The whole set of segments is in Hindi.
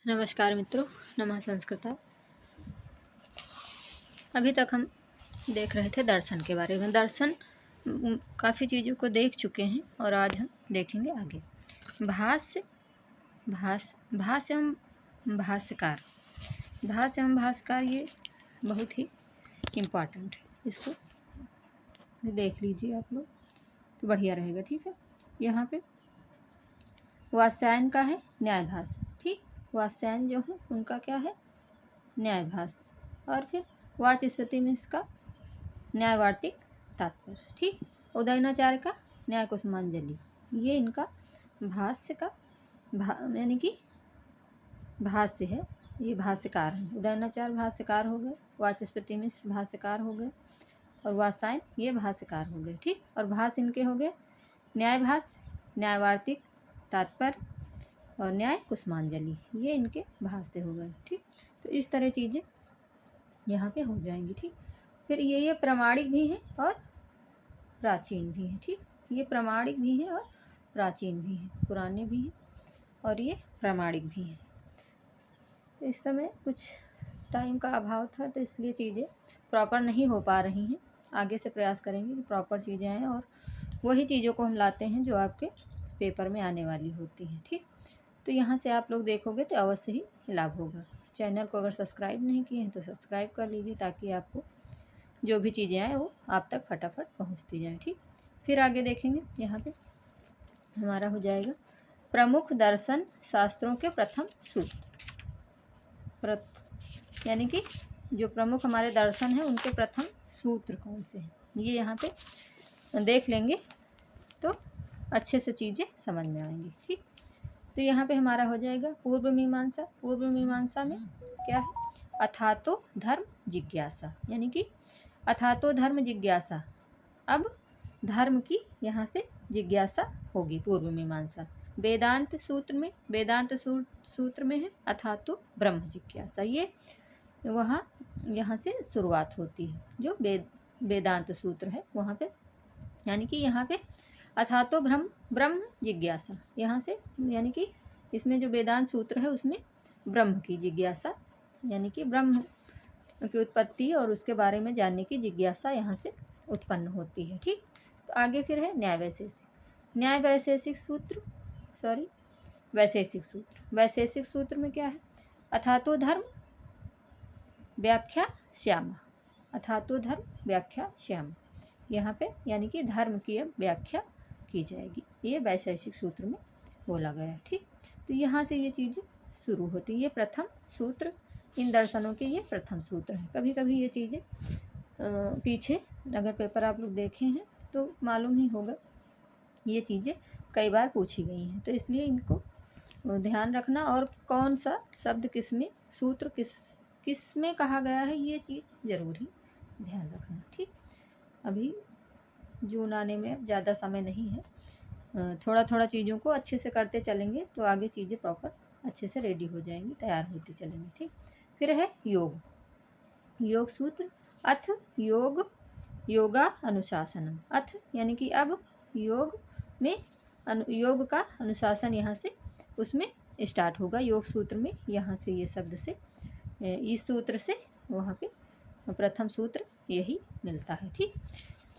नमस्कार मित्रों, नमः संस्कृता। अभी तक हम देख रहे थे दर्शन के बारे में। दर्शन काफ़ी चीज़ों को देख चुके हैं और आज हम देखेंगे आगे। भाष्य भाष्य एवं भाष्यकार। भाष्य एवं भाष्यकार ये बहुत ही इम्पॉर्टेंट है, इसको देख लीजिए आप लोग तो बढ़िया रहेगा। ठीक है, यहाँ पे वात्स्यायन का है न्यायभास। ठीक, वात्स्यायन जो है उनका क्या है, न्यायभास। और फिर वाचस्पति में इसका न्यायवार्तिक तात्पर्य। ठीक, उदयनाचार्य का न्याय कुसुमांजलि। ये इनका भाष्य का यानी कि भाष्य है, ये भाष्यकार हैं। उदयनाचार्य भाष्यकार हो गए, वाचस्पति मिश्र भाष्यकार हो गए और वात्स्यायन ये भाष्यकार हो गए। ठीक, और भाष्य इनके हो गए न्यायभाष्य, न्यायवार्तिक तात्पर्य और न्याय कुसुमांजलि, ये इनके भाष्य हो गए। ठीक, तो इस तरह चीज़ें यहाँ पे हो जाएंगी। ठीक, फिर ये प्रामाणिक भी है और प्राचीन भी है। ठीक, ये प्रामाणिक भी है और प्राचीन भी है, पुराने भी हैं और ये प्रामाणिक भी हैं। इस समय कुछ टाइम का अभाव था तो इसलिए चीज़ें प्रॉपर नहीं हो पा रही हैं। आगे से प्रयास करेंगे कि प्रॉपर चीज़ें आएँ और वही चीज़ों को हम लाते हैं जो आपके पेपर में आने वाली होती हैं। ठीक, तो यहाँ से आप लोग देखोगे तो अवश्य ही लाभ होगा। चैनल को अगर सब्सक्राइब नहीं किए हैं तो सब्सक्राइब कर लीजिए ताकि आपको जो भी चीज़ें आए वो आप तक फटाफट पहुँचती जाएँ। ठीक, फिर आगे देखेंगे। यहाँ पे हमारा हो जाएगा प्रमुख दर्शन शास्त्रों के प्रथम सूत्र। यानी कि जो प्रमुख हमारे दर्शन हैं उनके प्रथम सूत्र कौन से हैं, ये यहाँ पे देख लेंगे तो अच्छे से चीज़ें समझ में आएंगी। ठीक, तो यहाँ पे हमारा हो जाएगा पूर्व मीमांसा। पूर्व मीमांसा में क्या है, अथातो धर्म जिज्ञासा, यानी कि अथातो धर्म जिज्ञासा। अब धर्म की यहाँ से जिज्ञासा होगी पूर्व मीमांसा। वेदांत सूत्र में, वेदांत सूत्र में है अथातो ब्रह्म जिज्ञासा। ये वहाँ यहाँ से शुरुआत होती है जो वेदांत सूत्र है वहाँ पे, यानी कि यहाँ पे अथातो ब्रह्म जिज्ञासा यहाँ से, यानी कि इसमें जो वेदांत सूत्र है उसमें ब्रह्म की जिज्ञासा, यानी कि ब्रह्म की उत्पत्ति और उसके बारे में जानने की जिज्ञासा यहाँ से उत्पन्न होती है। ठीक, तो आगे फिर है न्याय वैशेषिक सूत्र। वैशेषिक सूत्र। वैशेषिक सूत्र में क्या है, अथातो धर्म व्याख्या श्यामा। अथातो धर्म व्याख्या श्यामा, यहाँ पे यानी कि धर्म की अब व्याख्या की जाएगी, ये वैशेषिक सूत्र में बोला गया है। ठीक, तो यहाँ से ये चीज़ें शुरू होती है। ये प्रथम सूत्र, इन दर्शनों के ये प्रथम सूत्र हैं। कभी कभी ये चीज़ें पीछे अगर पेपर आप लोग देखे हैं तो मालूम ही होगा, ये चीज़ें कई बार पूछी गई हैं, तो इसलिए इनको ध्यान रखना और कौन सा शब्द किस में, सूत्र किस में कहा गया है, ये चीज़ ज़रूर ही ध्यान रखना। ठीक, अभी जून आने में ज़्यादा समय नहीं है, थोड़ा थोड़ा चीज़ों को अच्छे से करते चलेंगे तो आगे चीज़ें प्रॉपर अच्छे से रेडी हो जाएंगी, तैयार होती चलेंगी। ठीक, फिर है योग सूत्र। अथ योगा अनुशासनम। अथ यानी कि अब योग में योग का अनुशासन यहाँ से उसमें स्टार्ट होगा योग सूत्र में। यहाँ से ये शब्द से, इस सूत्र से वहाँ पे प्रथम सूत्र यही मिलता है। ठीक,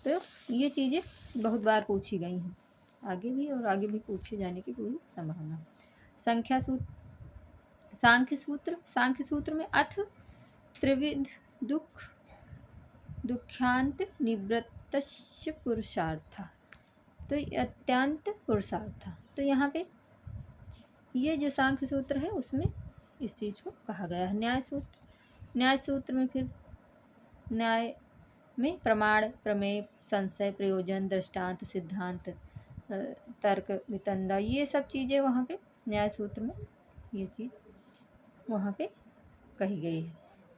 तो ये चीज़ें बहुत बार पूछी गई हैं, आगे भी और आगे भी पूछे जाने की पूरी संभावना है। सांख्य सूत्र में अथ त्रिविध दुख्यांत निवृत्तस्य पुरुषार्थ, तो अत्यंत पुरुषार्थ। तो यहाँ पे ये जो सांख्य सूत्र है उसमें इस चीज़ को कहा गया है। न्याय सूत्र में फिर न्याय में प्रमाण, प्रमेय, संशय, प्रयोजन, दृष्टांत, सिद्धांत, तर्क, वितंडा, ये सब चीज़ें वहाँ पे न्याय सूत्र में ये चीज़ वहाँ पे कही गई है।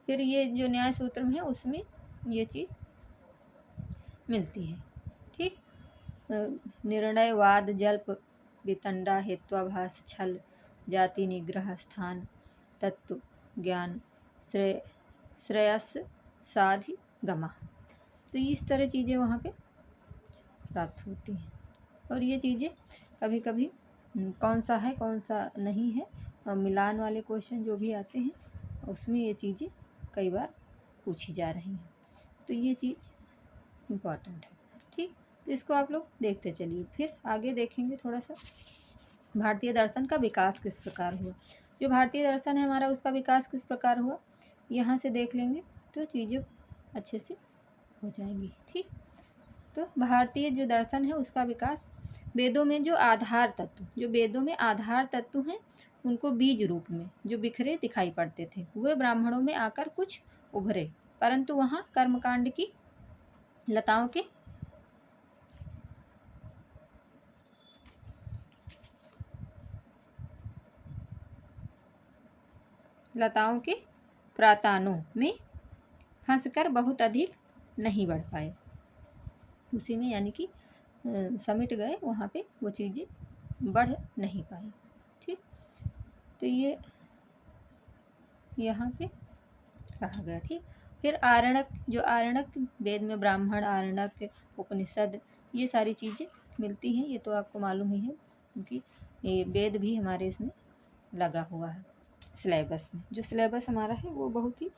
फिर ये जो न्याय सूत्र में है उसमें ये चीज़ मिलती है। ठीक, निर्णय, वाद, जल्प, वितंडा, हेत्वाभास, छल, जाति निग्रह, स्थान, तत्व ज्ञान, श्रेयस, साधि, गमा, तो इस तरह चीज़ें वहाँ पे प्राप्त होती हैं। और ये चीज़ें कभी कभी कौन सा है कौन सा नहीं है मिलान वाले क्वेश्चन जो भी आते हैं उसमें ये चीज़ें कई बार पूछी जा रही हैं, तो ये चीज़ इम्पॉर्टेंट है। ठीक, तो इसको आप लोग देखते चलिए। फिर आगे देखेंगे थोड़ा सा भारतीय दर्शन का विकास किस प्रकार हुआ। जो भारतीय दर्शन है हमारा उसका विकास किस प्रकार हुआ, यहाँ से देख लेंगे तो चीज़ें अच्छे से हो जाएंगी। ठीक, तो भारतीय जो दर्शन है उसका विकास, वेदों में जो आधार तत्व, जो वेदों में आधार तत्व हैं उनको बीज रूप में जो बिखरे दिखाई पड़ते थे वे ब्राह्मणों में आकर कुछ उभरे, परंतु वहाँ कर्मकांड की लताओं के प्रातानों में फंसकर बहुत अधिक नहीं बढ़ पाए, उसी में यानी कि समिट गए, वहाँ पे वो चीज़ें बढ़ नहीं पाई। ठीक, तो ये यहाँ पे कहा गया। ठीक, फिर आरण्यक, जो आरण्यक वेद में ब्राह्मण, आरण्यक, उपनिषद, ये सारी चीज़ें मिलती हैं, ये तो आपको मालूम ही है क्योंकि ये वेद भी हमारे इसमें लगा हुआ है सिलेबस में। जो सिलेबस हमारा है वो बहुत ही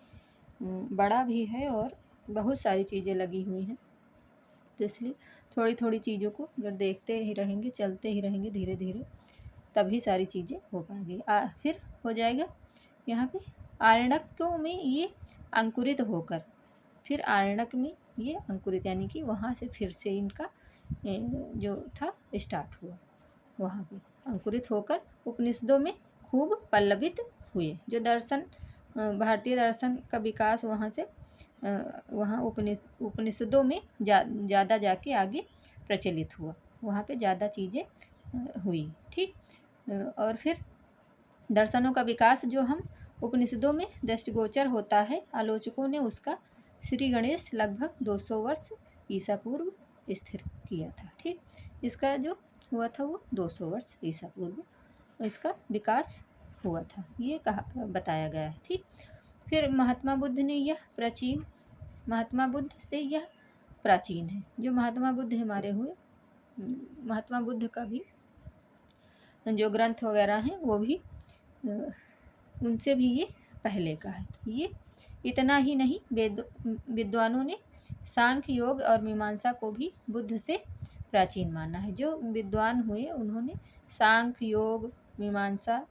बड़ा भी है और बहुत सारी चीज़ें लगी हुई हैं, तो इसलिए थोड़ी थोड़ी चीज़ों को अगर देखते ही रहेंगे, चलते ही रहेंगे धीरे धीरे, तभी सारी चीज़ें हो पाएंगी। फिर हो जाएगा यहाँ पे आरण्यकों में ये अंकुरित होकर, फिर आरण्यक में ये अंकुरित यानी कि वहाँ से फिर से इनका जो था स्टार्ट हुआ, वहाँ पे अंकुरित होकर उपनिषदों में खूब पल्लवित हुए। जो दर्शन, भारतीय दर्शन का विकास वहाँ से वहाँ उपनिषदों में ज़्यादा जाके आगे प्रचलित हुआ, वहाँ पे ज़्यादा चीज़ें हुई। ठीक, और फिर दर्शनों का विकास जो हम उपनिषदों में दृष्टिगोचर होता है, आलोचकों ने उसका श्री गणेश लगभग 200 वर्ष ईसा पूर्व स्थिर किया था। ठीक, इसका जो हुआ था वो 200 वर्ष ईसा पूर्व इसका विकास हुआ था, ये कहा बताया गया है। ठीक, फिर महात्मा बुद्ध ने यह प्राचीन, महात्मा बुद्ध से यह प्राचीन है। जो महात्मा बुद्ध हमारे हुए, महात्मा बुद्ध का भी जो ग्रंथ वगैरह हैं वो भी उनसे भी ये पहले का है। ये इतना ही नहीं, विद्वानों ने सांख्य, योग और मीमांसा को भी बुद्ध से प्राचीन माना है। जो विद्वान हुए उन्होंने सांख्य, योग, मीमांसा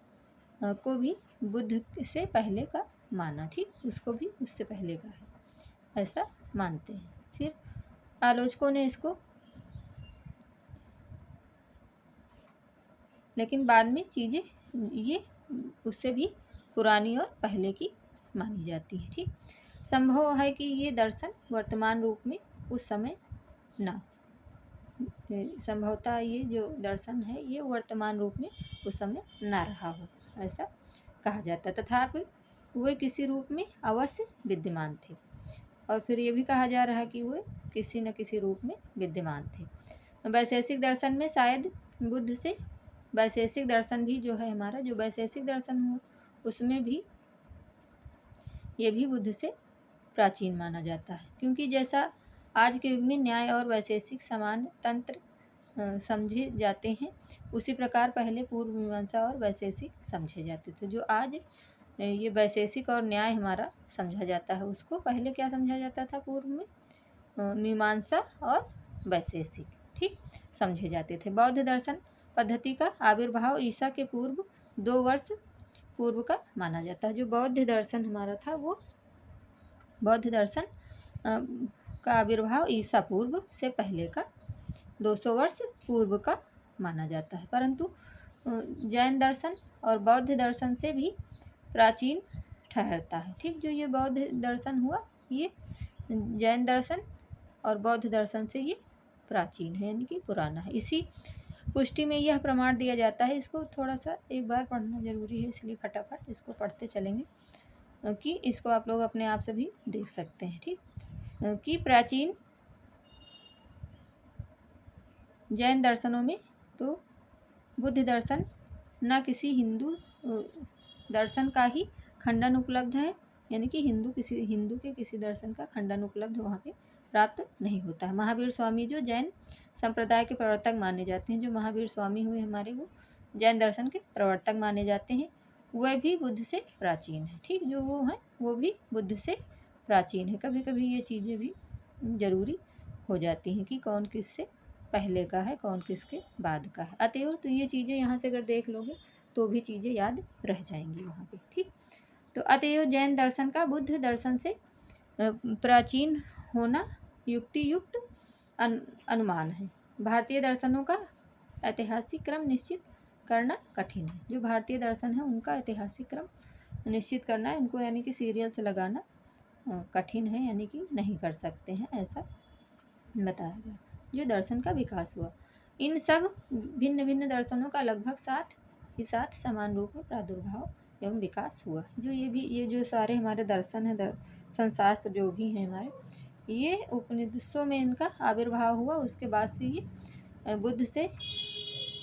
को भी बुद्ध से पहले का माना। ठीक, उसको भी उससे पहले का है, ऐसा मानते हैं। फिर आलोचकों ने इसको, लेकिन बाद में चीज़ें ये उससे भी पुरानी और पहले की मानी जाती है। ठीक, संभव है कि ये दर्शन वर्तमान रूप में उस समय ना, संभवतः ये जो दर्शन है ये वर्तमान रूप में उस समय ना रहा हो, ऐसा कहा जाता। तथापि वे किसी रूप में अवश्य विद्यमान थे, और फिर ये भी कहा जा रहा है कि वे किसी न किसी रूप में विद्यमान थे। वैशेषिक दर्शन में शायद बुद्ध से, वैशेषिक दर्शन भी जो है हमारा, जो वैशेषिक दर्शन हुआ उसमें भी ये भी बुद्ध से प्राचीन माना जाता है, क्योंकि जैसा आज के युग में न्याय और वैशेषिक समान तंत्र समझे जाते हैं, उसी प्रकार पहले पूर्व मीमांसा और वैशेषिक समझे जाते थे। जो आज ये वैशेषिक और न्याय हमारा समझा जाता है, उसको पहले क्या समझा जाता था, पूर्व में मीमांसा और वैशेषिक, ठीक, समझे जाते थे। बौद्ध दर्शन पद्धति का आविर्भाव ईसा के पूर्व 2 वर्ष पूर्व का माना जाता है। जो बौद्ध दर्शन हमारा था वो बौद्ध दर्शन का आविर्भाव ईसा पूर्व से पहले का 200 वर्ष पूर्व का माना जाता है, परंतु जैन दर्शन और बौद्ध दर्शन से भी प्राचीन ठहरता है। ठीक, जो ये बौद्ध दर्शन हुआ ये जैन दर्शन और बौद्ध दर्शन से ये प्राचीन है, यानी कि पुराना है। इसी पुष्टि में यह प्रमाण दिया जाता है, इसको थोड़ा सा एक बार पढ़ना जरूरी है, इसलिए फटाफट इसको पढ़ते चलेंगे कि इसको आप लोग अपने आप से भी देख सकते हैं। ठीक, कि प्राचीन जैन दर्शनों में तो बुद्ध दर्शन न किसी हिंदू दर्शन का ही खंडन उपलब्ध है, यानी कि हिंदू के किसी दर्शन का खंडन उपलब्ध वहाँ पे प्राप्त नहीं होता है। महावीर स्वामी जो जैन संप्रदाय के प्रवर्तक माने जाते हैं, जो महावीर स्वामी हुए हमारे वो जैन दर्शन के प्रवर्तक माने जाते हैं, वह भी बुद्ध से प्राचीन है। ठीक, जो वो है वो भी बुद्ध से प्राचीन है। कभी कभी ये चीज़ें भी ज़रूरी हो जाती हैं कि कौन किससे पहले का है, कौन किसके बाद का है। अतएव तो ये चीज़ें यहाँ से अगर देख लोगे तो भी चीज़ें याद रह जाएंगी वहाँ पे। ठीक, तो अतएव जैन दर्शन का बुद्ध दर्शन से प्राचीन होना युक्ति युक्त अनुमान है। भारतीय दर्शनों का ऐतिहासिक क्रम निश्चित करना कठिन है। जो भारतीय दर्शन है उनका ऐतिहासिक क्रम निश्चित करना है उनको, यानी कि सीरियल से लगाना कठिन है, यानी कि नहीं कर सकते हैं, ऐसा बताया गया। जो दर्शन का विकास हुआ, इन सब भिन्न भिन्न दर्शनों का लगभग साथ ही साथ समान रूप में प्रादुर्भाव एवं विकास हुआ। जो ये जो सारे हमारे दर्शन है, दर्शन शास्त्र जो भी हैं हमारे, ये उपनिषदों में इनका आविर्भाव हुआ। उसके बाद से ये बुद्ध से,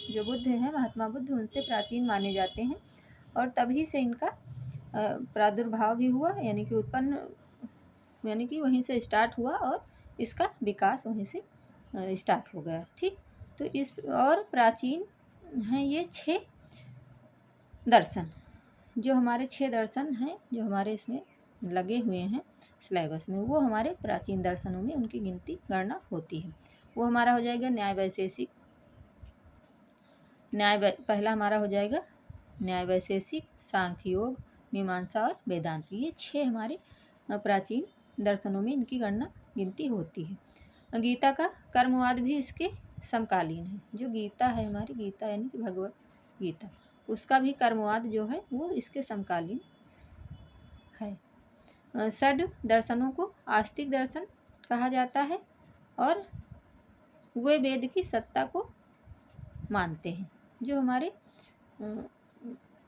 जो बुद्ध हैं महात्मा बुद्ध, उनसे प्राचीन माने जाते हैं और तभी से इनका प्रादुर्भाव भी हुआ, यानी कि उत्पन्न, यानी कि वहीं से स्टार्ट हुआ और इसका विकास वहीं से स्टार्ट हो गया। ठीक, तो इस और प्राचीन हैं ये 6 दर्शन, जो हमारे 6 दर्शन हैं जो हमारे इसमें लगे हुए हैं सिलेबस में, वो हमारे प्राचीन दर्शनों में उनकी गिनती गणना होती है। वो हमारा हो जाएगा न्याय वैशेषिक, पहला हमारा हो जाएगा न्याय वैशेषिक, सांख्य योग, मीमांसा और वेदांत। ये 6 हमारे प्राचीन दर्शनों में इनकी गिनती होती है। गीता का कर्मवाद भी इसके समकालीन है। जो गीता है हमारी, गीता यानी कि भगवत गीता, उसका भी कर्मवाद जो है वो इसके समकालीन है। षड दर्शनों को आस्तिक दर्शन कहा जाता है और वे वेद की सत्ता को मानते हैं। जो हमारे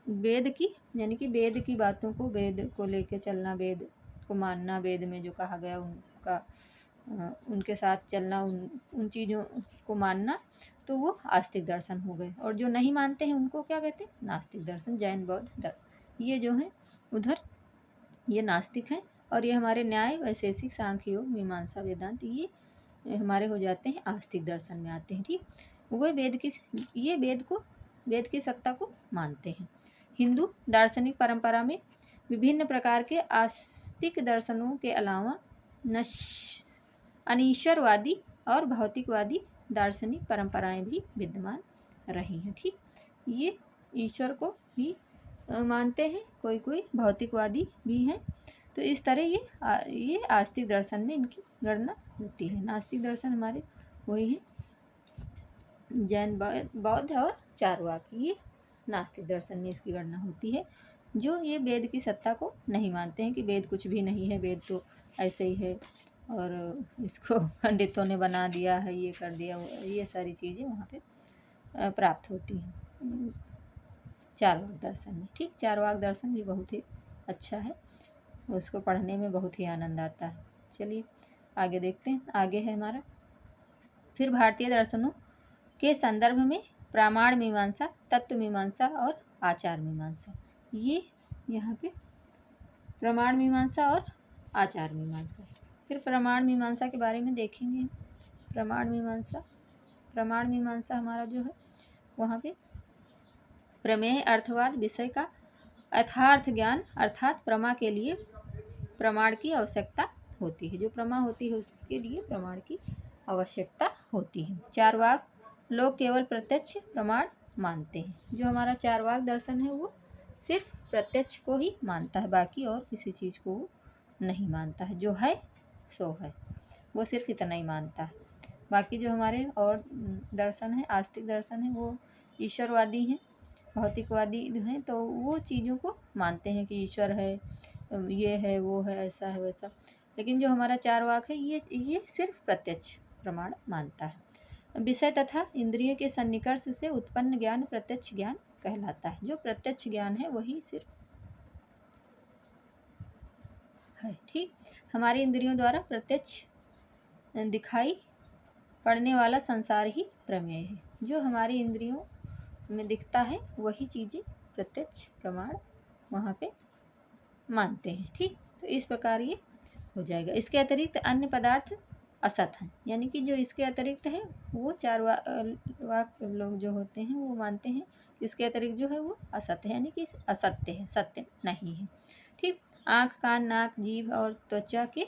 वेद की, यानी कि वेद की बातों को, वेद को लेके चलना, वेद को मानना, वेद में जो कहा गया उनका उनके साथ चलना, उन चीज़ों को मानना, तो वो आस्तिक दर्शन हो गए। और जो नहीं मानते हैं उनको क्या कहते हैं? नास्तिक दर्शन। जैन बौद्ध ये जो हैं उधर ये नास्तिक हैं, और ये हमारे न्याय वैशेषिक सांख्य योग मीमांसा वेदांत ये हमारे हो जाते हैं आस्तिक दर्शन में आते हैं। ठीक, वो वेद की सत्ता को मानते हैं। हिंदू दार्शनिक परंपरा में विभिन्न प्रकार के आस्तिक दर्शनों के अलावा अनीश्वरवादी और भौतिकवादी दार्शनिक परंपराएं भी विद्यमान रही हैं। ठीक, ये ईश्वर को भी मानते हैं, कोई कोई भौतिकवादी भी हैं। तो इस तरह ये आस्तिक दर्शन में इनकी गणना होती है। नास्तिक दर्शन हमारे वही है जैन बौद्ध और चारवाक, ये नास्तिक दर्शन में इसकी गणना होती है। जो ये वेद की सत्ता को नहीं मानते हैं कि वेद कुछ भी नहीं है, वेद तो ऐसे ही है और इसको पंडितों ने बना दिया है, ये कर दिया, ये सारी चीज़ें वहाँ पे प्राप्त होती हैं चारवाक दर्शन में। ठीक, चारवाक दर्शन भी बहुत ही अच्छा है, उसको पढ़ने में बहुत ही आनंद आता है। चलिए आगे देखते हैं। आगे है हमारा फिर भारतीय दर्शनों के संदर्भ में प्रामाण मीमांसा, तत्व मीमांसा और आचार मीमांसा। ये यहाँ पे प्रमाण मीमांसा और आचार मीमांसा। फिर प्रमाण मीमांसा के बारे में देखेंगे। प्रमाण मीमांसा हमारा जो है वहाँ पे प्रमेय अर्थवाद विषय का यथार्थ ज्ञान अर्थात प्रमा के लिए प्रमाण की आवश्यकता होती है। जो प्रमा होती है उसके लिए प्रमाण की आवश्यकता होती है। चारवाक लोग केवल प्रत्यक्ष प्रमाण मानते हैं। जो हमारा चारवाक दर्शन है वो सिर्फ प्रत्यक्ष को ही मानता है, बाकी और किसी चीज़ को वो नहीं मानता है। जो है सो है, वो सिर्फ इतना ही मानता है। बाकी जो हमारे और दर्शन है, आस्तिक दर्शन है, वो ईश्वरवादी हैं, भौतिकवादी हैं, तो वो चीज़ों को मानते हैं कि ईश्वर है, ये है, वो है, ऐसा है, वैसा। लेकिन जो हमारा चारवाक है ये सिर्फ प्रत्यक्ष प्रमाण मानता है। विषय तथा इंद्रियों के सन्निकर्ष से उत्पन्न ज्ञान प्रत्यक्ष ज्ञान कहलाता है। जो प्रत्यक्ष ज्ञान है वही सिर्फ है। ठीक, हमारी इंद्रियों द्वारा प्रत्यक्ष दिखाई पड़ने वाला संसार ही प्रमेय है। जो हमारी इंद्रियों में दिखता है वही चीज़ें प्रत्यक्ष प्रमाण वहाँ पे मानते हैं। ठीक, तो इस प्रकार ये हो जाएगा। इसके अतिरिक्त अन्य पदार्थ असत हैं, यानी कि जो इसके अतिरिक्त है वो चारवाक लोग जो होते हैं वो मानते हैं इसके अतिरिक्त जो है वो असत्य है, यानी कि असत्य है, सत्य नहीं है। ठीक। आँख, कान, नाक, जीभ और त्वचा के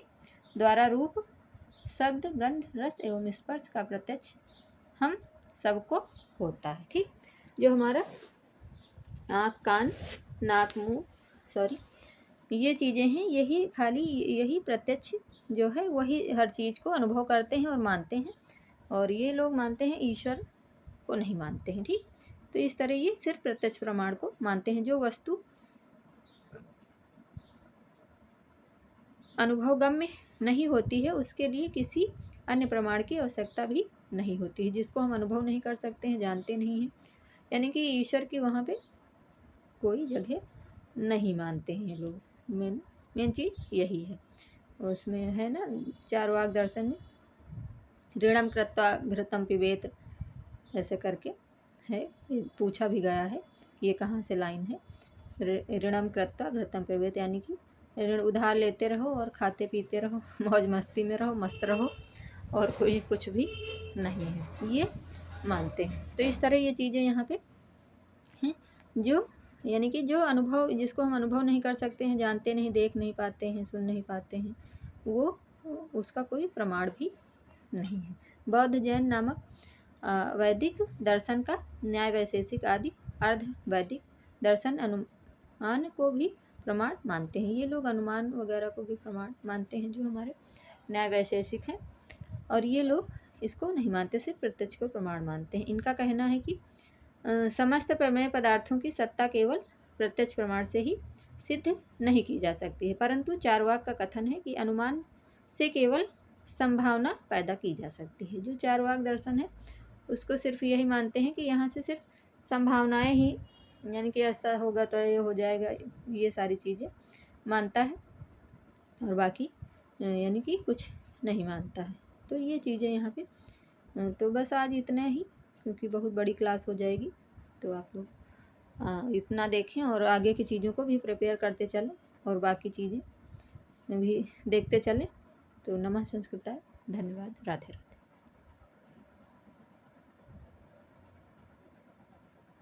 द्वारा रूप, शब्द, गंध, रस एवं स्पर्श का प्रत्यक्ष हम सबको होता है। ठीक। जो हमारा आँख, कान, नाक, मुँह, सॉरी, ये चीज़ें हैं, यही खाली यही प्रत्यक्ष जो है वही हर चीज़ को अनुभव करते हैं और मानते हैं, और ये लोग मानते हैं, ईश्वर को नहीं मानते हैं। ठीक। तो इस तरह ये सिर्फ प्रत्यक्ष प्रमाण को मानते हैं। जो वस्तु अनुभवगम्य नहीं होती है उसके लिए किसी अन्य प्रमाण की आवश्यकता भी नहीं होती है। जिसको हम अनुभव नहीं कर सकते हैं, जानते नहीं हैं, यानी कि ईश्वर की वहाँ पे कोई जगह नहीं मानते हैं ये लोग। मेन चीज़ यही है। उसमें है ना चारवाक दर्शन में ऋणम कृत्वा घृतम पिबेत, ऐसे करके है, पूछा भी गया है कि ये कहाँ से लाइन है। ऋणम कृत्वा घृतम पिबेत, यानी कि ऋण उधार लेते रहो और खाते पीते रहो, मौज मस्ती में रहो, मस्त रहो, और कोई कुछ भी नहीं है, ये मानते हैं। तो इस तरह ये चीज़ें यहाँ पे हैं, जो यानी कि जो अनुभव, जिसको हम अनुभव नहीं कर सकते हैं, जानते नहीं, देख नहीं पाते हैं, सुन नहीं पाते हैं, वो उसका कोई प्रमाण भी नहीं है। बौद्ध, जैन नामक वैदिक दर्शन का न्याय वैशेषिक आदि अर्ध वैदिक दर्शन अनुमान को भी प्रमाण मानते हैं। ये लोग अनुमान वगैरह को भी प्रमाण मानते हैं, जो हमारे न्याय वैशेषिक हैं, और ये लोग इसको नहीं मानते, सिर्फ प्रत्यक्ष को प्रमाण मानते हैं। इनका कहना है कि समस्त प्रमेय पदार्थों की सत्ता केवल प्रत्यक्ष प्रमाण से ही सिद्ध नहीं की जा सकती है, परंतु चारवाक का कथन है कि अनुमान से केवल संभावना पैदा की जा सकती है। जो चारवाक दर्शन है उसको सिर्फ यही मानते हैं कि यहाँ से सिर्फ संभावनाएं ही, यानी कि ऐसा होगा तो ये हो जाएगा, ये सारी चीज़ें मानता है, और बाकी यानी कि कुछ नहीं मानता है। तो ये चीज़ें यहाँ पे, तो बस आज इतना ही, क्योंकि बहुत बड़ी क्लास हो जाएगी, तो आप लोग इतना देखें और आगे की चीज़ों को भी प्रिपेयर करते चलें और बाकी चीज़ें भी देखते चलें। तो नमः संस्कृताय, धन्यवाद, राधे राधे।